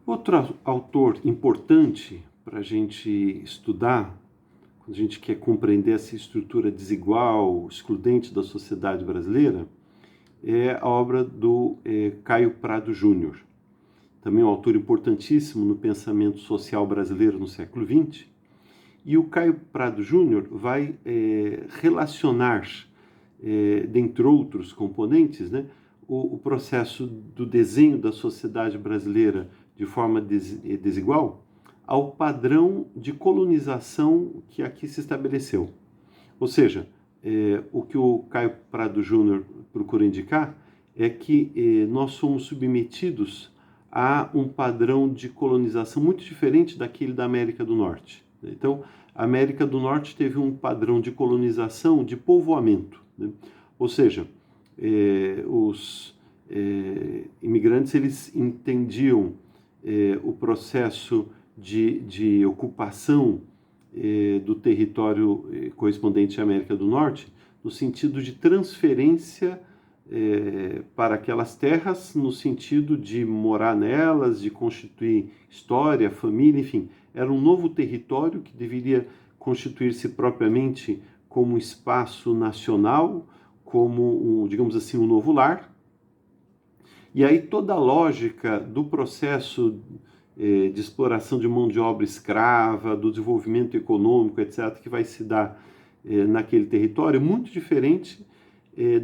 Outro autor importante para a gente estudar, quando a gente quer compreender essa estrutura desigual, excludente da sociedade brasileira, é a obra do Caio Prado Júnior, também um autor importantíssimo no pensamento social brasileiro no século XX. E o Caio Prado Júnior vai relacionar, dentre outros componentes, né, o processo do desenho da sociedade brasileira de forma desigual ao padrão de colonização que aqui se estabeleceu. Ou seja, o que o Caio Prado Júnior procura indicar é que nós somos submetidos a um padrão de colonização muito diferente daquele da América do Norte. Então, a América do Norte teve um padrão de colonização, de povoamento, né? Ou seja, os imigrantes eles entendiam o processo de ocupação do território correspondente à América do Norte no sentido de transferência para aquelas terras, no sentido de morar nelas, de constituir história, família, enfim. Era um novo território que deveria constituir-se propriamente como um espaço nacional, como, digamos assim, um novo lar. E aí toda a lógica do processo de exploração de mão de obra escrava, do desenvolvimento econômico, etc., que vai se dar naquele território, é muito diferente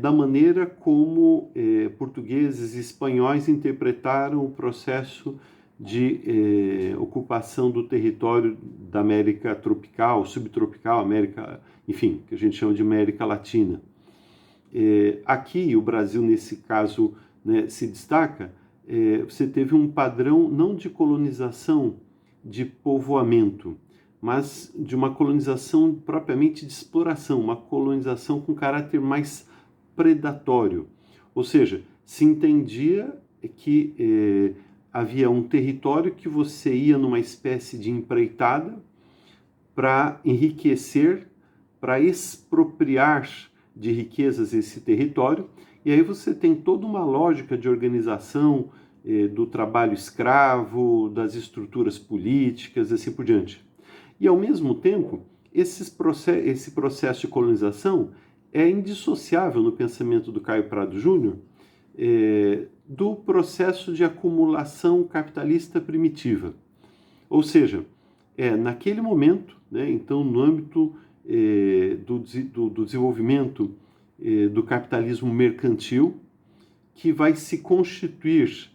da maneira como portugueses e espanhóis interpretaram o processo de ocupação do território da América tropical, subtropical, América, enfim, que a gente chama de América Latina. Aqui, o Brasil, nesse caso, né, se destaca, você teve um padrão não de colonização, de povoamento, mas de uma colonização propriamente de exploração, uma colonização com caráter mais predatório. Ou seja, se entendia que havia um território que você ia numa espécie de empreitada para enriquecer, para expropriar de riquezas esse território, e aí você tem toda uma lógica de organização do trabalho escravo, das estruturas políticas, assim por diante. E, ao mesmo tempo, esse processo de colonização é indissociável no pensamento do Caio Prado Júnior do processo de acumulação capitalista primitiva. Ou seja, naquele momento, né, então, no âmbito do desenvolvimento do capitalismo mercantil, que vai se constituir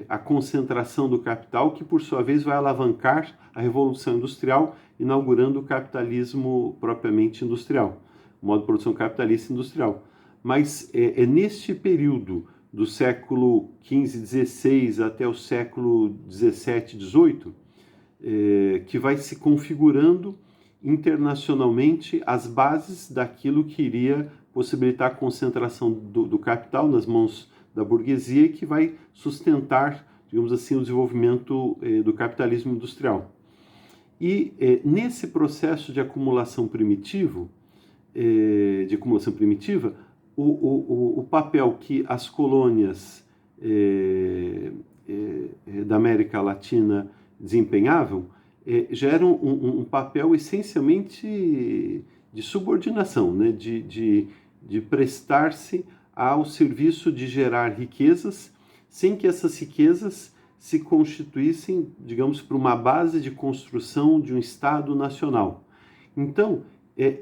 a concentração do capital, que por sua vez vai alavancar a Revolução Industrial, inaugurando o capitalismo propriamente industrial, o modo de produção capitalista industrial. Mas é neste período do século XV, XVI até o século XVII, XVIII, que vai se configurando internacionalmente as bases daquilo que iria possibilitar a concentração do capital nas mãos da burguesia e que vai sustentar, digamos assim, o desenvolvimento do capitalismo industrial. E nesse processo de acumulação primitiva, o papel que as colônias da América Latina desempenhavam já era um papel essencialmente de subordinação, né? de prestar-se ao serviço de gerar riquezas, sem que essas riquezas se constituíssem, digamos, para uma base de construção de um Estado nacional. Então,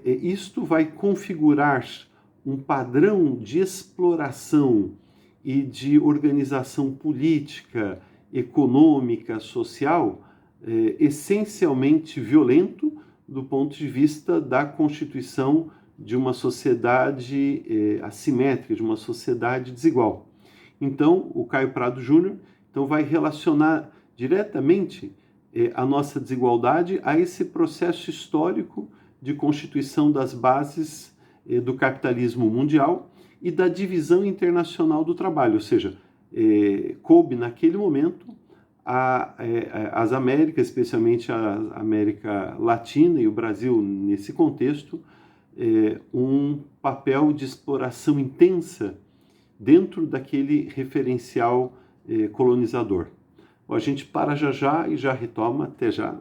isto vai configurar um padrão de exploração e de organização política, econômica, social, essencialmente violento do ponto de vista da constituição de uma sociedade assimétrica, de uma sociedade desigual. Então, o Caio Prado Júnior vai relacionar diretamente a nossa desigualdade a esse processo histórico de constituição das bases do capitalismo mundial e da divisão internacional do trabalho, ou seja, coube naquele momento as Américas, especialmente a América Latina e o Brasil nesse contexto, um papel de exploração intensa dentro daquele referencial colonizador. Bom, a gente para já já e já retoma. Até já.